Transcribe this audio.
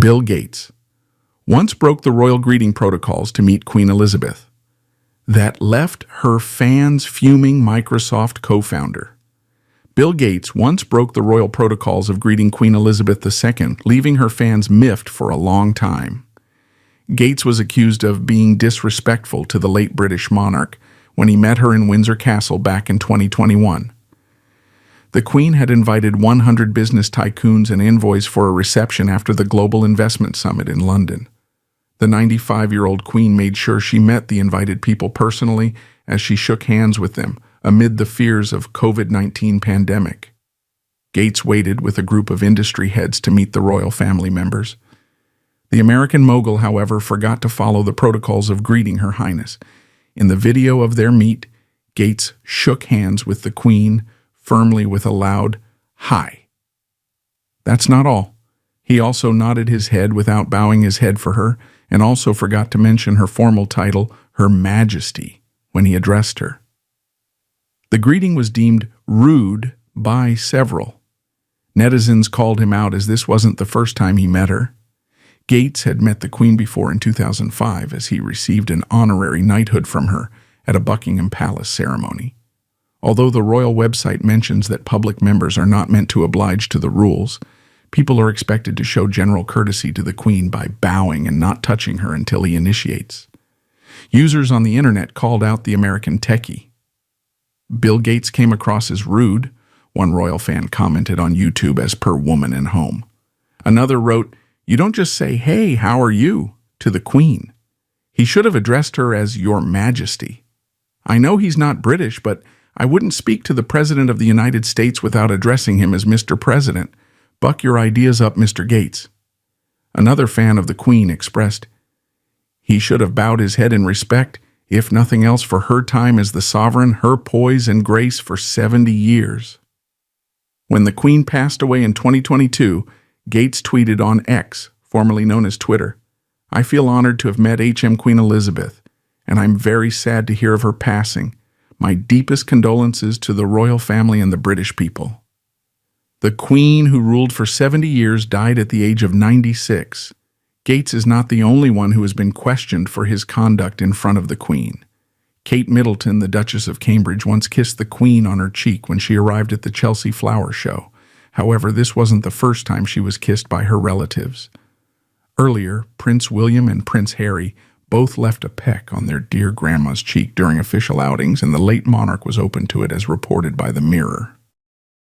Bill Gates once broke the royal greeting protocols to meet Queen Elizabeth. That left her fans fuming. Microsoft co-founder Bill Gates once broke the royal protocols of greeting Queen Elizabeth II, leaving her fans miffed for a long time. Gates was accused of being disrespectful to the late British monarch when he met her in Windsor Castle back in 2021. The Queen had invited 100 business tycoons and envoys for a reception after the Global Investment Summit in London. The 95-year-old Queen made sure she met the invited people personally as she shook hands with them amid the fears of COVID-19 pandemic. Gates waited with a group of industry heads to meet the royal family members. The American mogul, however, forgot to follow the protocols of greeting Her Highness. In the video of their meet, Gates shook hands with the Queen firmly with a loud "Hi." That's not all. He also nodded his head without bowing his head for her, and also forgot to mention her formal title, Her Majesty, when he addressed her. The greeting was deemed rude by several. Netizens called him out as this wasn't the first time he met her. Gates had met the Queen before in 2005 as he received an honorary knighthood from her at a Buckingham Palace ceremony. Although the royal website mentions that public members are not meant to oblige to the rules, people are expected to show general courtesy to the Queen by bowing and not touching her until he initiates. Users on the internet called out the American techie. Bill Gates came across as rude, one royal fan commented on YouTube as per Woman and Home. Another wrote, "You don't just say, 'Hey, how are you?' to the Queen. He should have addressed her as Your Majesty. I know he's not British, but I wouldn't speak to the President of the United States without addressing him as Mr. President. Buck your ideas up, Mr. Gates." Another fan of the Queen expressed, "He should have bowed his head in respect, if nothing else for her time as the sovereign, her poise and grace for 70 years. When the Queen passed away in 2022, Gates tweeted on X, formerly known as Twitter, "I feel honored to have met HM Queen Elizabeth, and I'm very sad to hear of her passing. My deepest condolences to the royal family and the British people." The Queen, who ruled for 70 years, died at the age of 96. Gates is not the only one who has been questioned for his conduct in front of the Queen. Kate Middleton, the Duchess of Cambridge, once kissed the Queen on her cheek when she arrived at the Chelsea Flower Show. However, this wasn't the first time she was kissed by her relatives. Earlier, Prince William and Prince Harry both left a peck on their dear grandma's cheek during official outings, and the late monarch was open to it as reported by the Mirror.